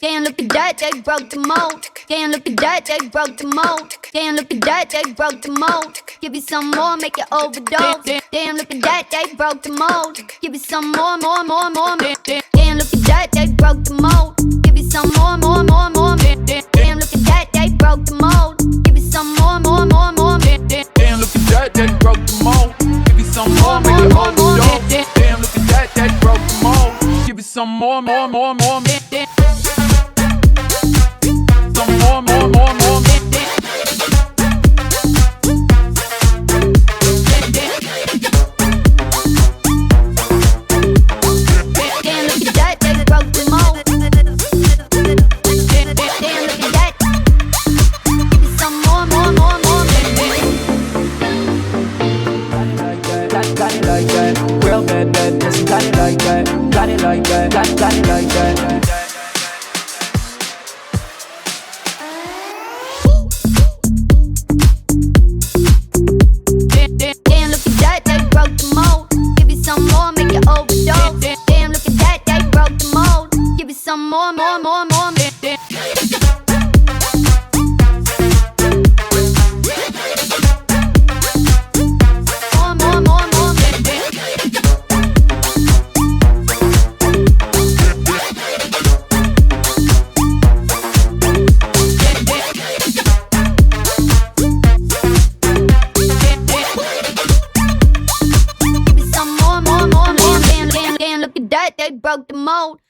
Damn, look at that, they broke the mold. Damn, look at that, they broke the mold. Damn, look at that, they broke the mold. Give you some more, make you overdose. Damn, look at that, they broke the mold. Give you some more. Damn, look at that, they broke the mold. Give you some more. Damn, look at that, they broke the mold. Give you some more. Damn, look at that, they broke the mold. Give you some more, make you overdose. Damn, look at that, they broke the mold. Give you some more. Some more. Got it like that, real bad, yes, got it like that, got it like that, got it like that. Damn, look at that, they broke the mold. Give you some more, make you overdose. Damn, look at that, they broke the mold. Give you some more. Damn, look at that, they broke the mold.